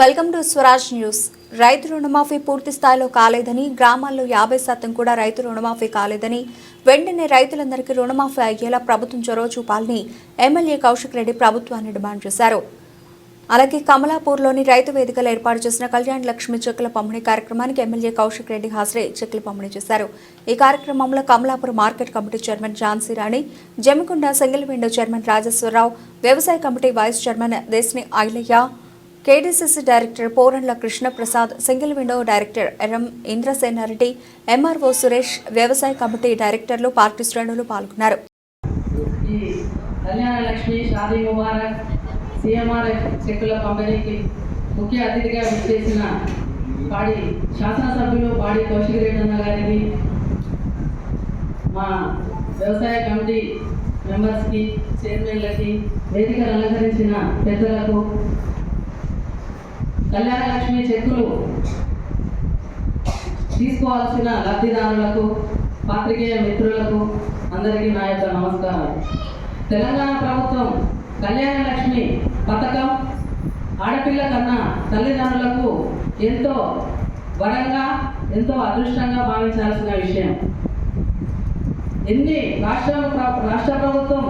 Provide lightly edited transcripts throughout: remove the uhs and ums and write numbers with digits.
Welcome to Swaraj news. రైతు రుణమాఫీ పూర్తి స్థాయిలో కాలేదని, గ్రామాల్లో 50% కూడా రైతు రుణమాఫీ కాలేదని, వెంటనే రైతులందరికీ రుణమాఫీ అయ్యేలా ప్రభుత్వం చొరవ చూపాలని ఎమ్మెల్యే కౌశిక్ రెడ్డి ప్రభుత్వాన్ని డిమాండ్ చేశారు. అలాగే కమలాపూర్లోని రైతు వేదికలో ఏర్పాటు చేసిన కళ్యాణ లక్ష్మి చెక్కుల పంపిణీ కార్యక్రమానికి ఎమ్మెల్యే కౌశిక్ రెడ్డి హాజరై చెక్కులు పంపిణీ చేశారు. ఈ కార్యక్రమంలో Kamalapur market committee chairman Jhansi Rani, Jammikunta single window chairman Rajeshwar Rao, వ్యవసాయ committee vice chairman Desini Ailaiah, KDCC director Porandla Krishnaprasad, single window director Erram Indrasena Reddy, MRO Suresh, వ్యవసాయ కమిటీ డైరెక్టర్లు, పార్టీ శ్రేణులు పాల్గొన్నారు. కళ్యాణ లక్ష్మి షాదీ ముబారక్ సిఎంఆర్ చెక్కుల పంపిణీకి ముఖ్య అతిథిగా విచ్చేసిన పాడి శాసనసభ్యులు పాడి కౌశిక్ రెడ్డి అన్న గారికి, మా వ్యవసాయ కమిటీ మెంబర్స్కి, చైర్మన్లకి, వేదికలు అలంకరించిన పెద్దలకు, కళ్యాణ లక్ష్మి చెక్కులు తీసుకోవాల్సిన లబ్ధిదారులకు, పాత్రికేయ మిత్రులకు అందరికీ నా యొక్క నమస్కారాలు. తెలంగాణ ప్రభుత్వం కళ్యాణ లక్ష్మి పథకం ఆడపిల్ల కన్నా తల్లిదండ్రులకు ఎంతో వరంగా, ఎంతో అదృష్టంగా భావించాల్సిన విషయం. ఎన్ని రాష్ట్ర ప్రభుత్వం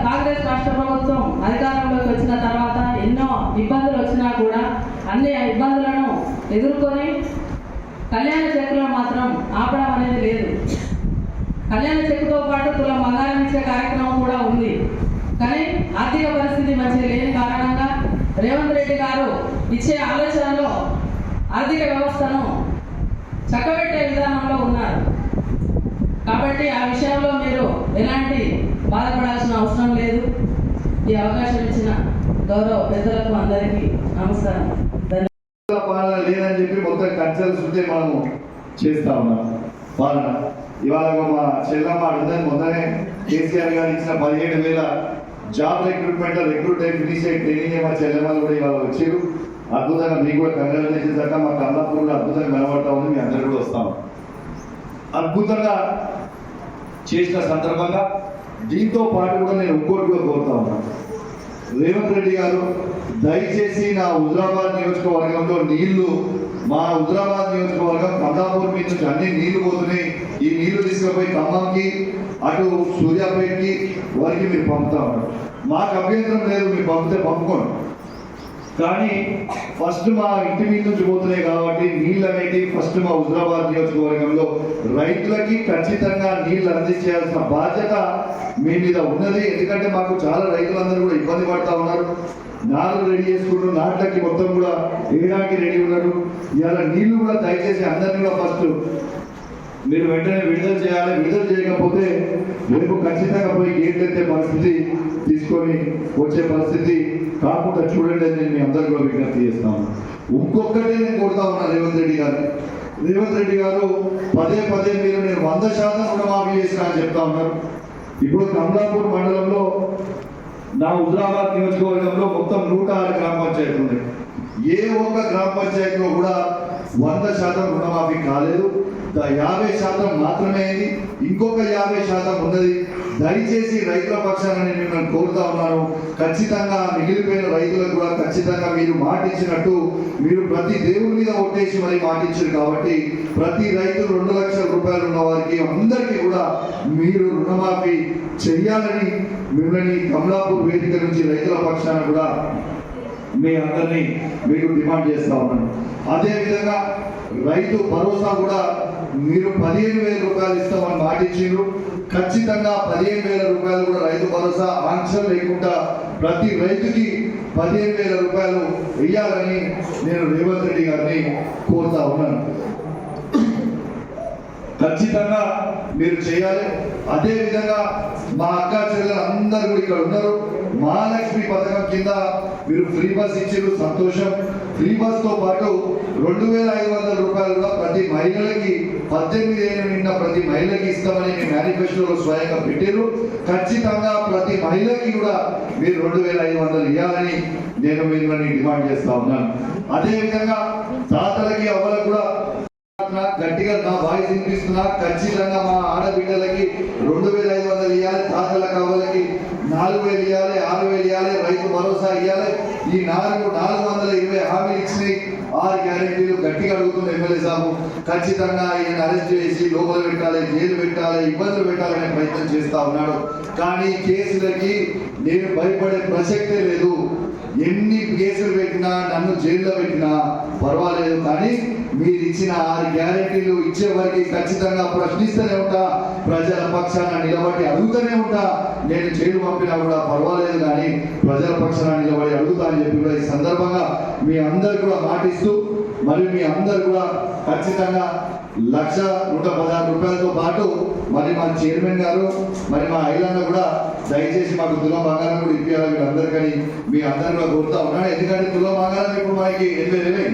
కాంగ్రెస్ రాష్ట్ర ప్రభుత్వం అధికారంలోకి వచ్చిన తర్వాత ఎన్నో ఇబ్బందులు వచ్చినా కూడా అన్ని ఇబ్బందులను ఎదుర్కొని కళ్యాణ చెక్కులో మాత్రం ఆపడం అనేది లేదు. కళ్యాణ చెక్కుతో పాటు తులం బంగారం ఇచ్చే కార్యక్రమం కూడా ఉంది. కానీ ఆర్థిక పరిస్థితి మంచిగా లేని కారణంగా రేవంత్ రెడ్డి గారు ఇచ్చే ఆలోచనలో ఆర్థిక వ్యవస్థను చక్కబెట్టే విధానంలో ఉన్నారు. కాబట్టి ఆ విషయంలో మీరు ఎలాంటి బాధపడాల్సిన అవసరం లేదు. ఈ అవకాశం ఇచ్చిన గౌరవ పెద్దలకు అందరికీ నమస్కారం. పాలన లేదని చెప్పి మొత్తం కన్సల్స్ ఉంటే మనము చేస్తా ఉన్నాం పాలన. ఇవాళ మా చెల్లమ్మ అడుగుతుంది, మొన్ననే కేసీఆర్ గారు ఇచ్చిన 17,000 జాబ్ రిక్రూట్ అయి ఫినిష్ అయ్యి ట్రైనింగ్ మా చెల్లెమ్మలు కూడా ఇవాళ వచ్చారు. అద్భుతంగా మీకు కూడా కంగ్రాచులేషన్స్ దాకా మా కమలాపూర్ కూడా అద్భుతంగా కనబడతా ఉంది. మీ అందరూ కూడా వస్తాం. అద్భుతంగా చేసిన సందర్భంగా దీంతో పాటు కూడా నేను ఇంకోటి కూడా కోరుతా ఉన్నాను. రేవంత్ రెడ్డి గారు దయచేసి నా హుజరాబాద్ నియోజకవర్గంలో నీళ్లు, మా హుజరాబాద్ నియోజకవర్గం కమలాపూర్ మీద నుంచి అన్ని నీళ్లు పోతున్నాయి. ఈ నీళ్లు తీసుకుపోయి ఖమ్మంకి, అటు సూర్యాపేటకి వారికి మీరు పంపుతా ఉన్నారు. మాకు అభ్యంతరం లేదు, మీరు పంపితే పంపుకోండి. కానీ ఫస్ట్ మా ఇంటి మీద నుంచి పోతున్నాయి కాబట్టి నీళ్ళు అనేవి ఫస్ట్ మా హుజరాబాద్ నియోజకవర్గంలో రైతులకి ఖచ్చితంగా నీళ్ళు అందించాల్సిన బాధ్యత మీ మీద ఉన్నది. ఎందుకంటే మాకు చాలా రైతులందరూ కూడా ఇబ్బంది పడతా ఉన్నారు. నాలుగు రెడీ చేసుకుంటూ నాట్లకి మొత్తం కూడా వేయడానికి రెడీ ఉన్నారు. ఇవాళ నీళ్లు కూడా దయచేసి అందరినీ కూడా ఫస్ట్ మీరు వెంటనే విడుదల చేయాలి. విడుదల చేయకపోతే రేపు ఖచ్చితంగా పోయి గేట్లు ఎత్తే పరిస్థితి తీసుకొని వచ్చే పరిస్థితి కాకుండా చూడండి అని నేను మీ అందరికీ కూడా విజ్ఞప్తి చేస్తాను. ఇంకొకటి నేను కొడతా ఉన్నా రేవంత్ రెడ్డి గారు పదే మీరు నేను 100% రుణమాఫీ చేసిన అని చెప్తా ఉన్నారు. ఇప్పుడు కమలాపూర్ మండలంలో నా హుజరాబాద్ నియోజకవర్గంలో మొత్తం 106 గ్రామ పంచాయతీలు ఉన్నాయి. ఏ ఒక్క గ్రామ పంచాయతీలో కూడా 100% రుణమాఫీ కాలేదు. 50% మాత్రమే అయింది. ఇంకొక 50% ఉన్నది. దయచేసి రైతుల పక్షాన నేను మిమ్మల్ని కోరుతా ఉన్నాను. ఖచ్చితంగా మిగిలిపోయిన రైతులకు కూడా ఖచ్చితంగా మీరు మాటిచ్చినట్టు మీరు ప్రతి దేవుడి మీద ఒట్టేసి మరి మాటించారు కాబట్టి ప్రతి రైతు 2 లక్షల రూపాయలు ఉన్న వారికి అందరికీ కూడా మీరు రుణమాఫీ చెయ్యాలని మిమ్మల్ని కమలాపూర్ వేదిక నుంచి రైతుల పక్షాన కూడా మీ అందరినీ మీరు డిమాండ్ చేస్తా ఉన్నాను. అదేవిధంగా రైతు భరోసా కూడా మీరు 15,000 రూపాయలు ఇస్తామని మాటిచ్చిండ్రు. ఖచ్చితంగా 15,000 రూపాయలు కూడా రైతు భరోసా ఆంక్షలు లేకుండా ప్రతి రైతుకి 15,000 రూపాయలు వెయ్యాలని నేను రేవంత్ రెడ్డి గారిని కోరుతా ఉన్నాను. ఖచ్చితంగా మీరు చేయాలి. అదేవిధంగా మా అక్క చెల్లెలు అందరూ కూడా ఇక్కడ ఉన్నారు. మహాలక్ష్మి పథకం కింద మీరు ఫ్రీ బస్ ఇచ్చారు, సంతోషం. ఫ్రీ బస్ తో పాటు 2,500 రూపాయలు కూడా ప్రతి మహిళలకి 18 ఏళ్ళు నిన్న ప్రతి మహిళకి ఇస్తామని మీ మేనిఫెస్టోలో స్వయంగా పెట్టారు. ఖచ్చితంగా ప్రతి మహిళకి కూడా మీరు 2,500 ఇవ్వాలని నేను మిమ్మల్ని డిమాండ్ చేస్తా ఉన్నాను. అదేవిధంగా తాతలకి అవ్వలకు కూడా మాట్లాడుతున్నా, గట్టిగా నా వాయిస్ వినిపిస్తున్నా. ఖచ్చితంగా మా ఆడబిడ్డలకి 2500 ఇవ్వాలి, తాతల కవ్వలకి 4000 ఇవ్వాలి, 6000 ఇవ్వాలి, రైతు భరోసా ఇవ్వాలి. ఈ 420 హామీలు ఇచ్చినాయి. 6 గ్యారెంటీలు గట్టిగా అడుగుతున్న ఎమ్మెల్యే సాబు. ఖచ్చితంగా ఈయన అరెస్ట్ చేసి లోపల పెట్టాలి, జైలు పెట్టాలి, ఇబ్బందులు పెట్టాలనే ప్రయత్నం చేస్తా ఉన్నాడు. కానీ కేసులకి నేను భయపడే ప్రసక్తే లేదు. ఎన్ని కేసులు పెట్టినా, నన్ను జైల్లో పెట్టినా పర్వాలేదు. కానీ మీరు ఇచ్చిన 6 గ్యారెంటీలు ఇచ్చే వరకు ఖచ్చితంగా ప్రశ్నిస్తూనే ఉంటా, ప్రజల పక్షాన నిలబడి అడుగుతూనే ఉంటా. నేను జైలు పంపినా కూడా పర్వాలేదు, కానీ ప్రజల పక్షాన నిలబడి అడుగుతా అని చెప్పి కూడా ఈ సందర్భంగా మీ అందరు కూడా మాటిస్తూ, మరియు మీ అందరు కూడా ఖచ్చితంగా 1,116 రూపాయలతో పాటు మరి మా చైర్మన్ గారు, మరి మా ఐలన్న కూడా దయచేసి మాకు తులం బంగారం కూడా ఇప్పించాలి వీళ్ళందరికీ మీ అందరూ కూడా కోరుతా ఉన్నాను. ఎందుకంటే తులం బంగారం ఇప్పుడు మనకి 80,000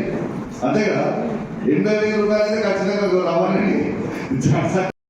అంతే కదా. 80,000 రూపాయలు అయితే ఖచ్చితంగా రావాలండి.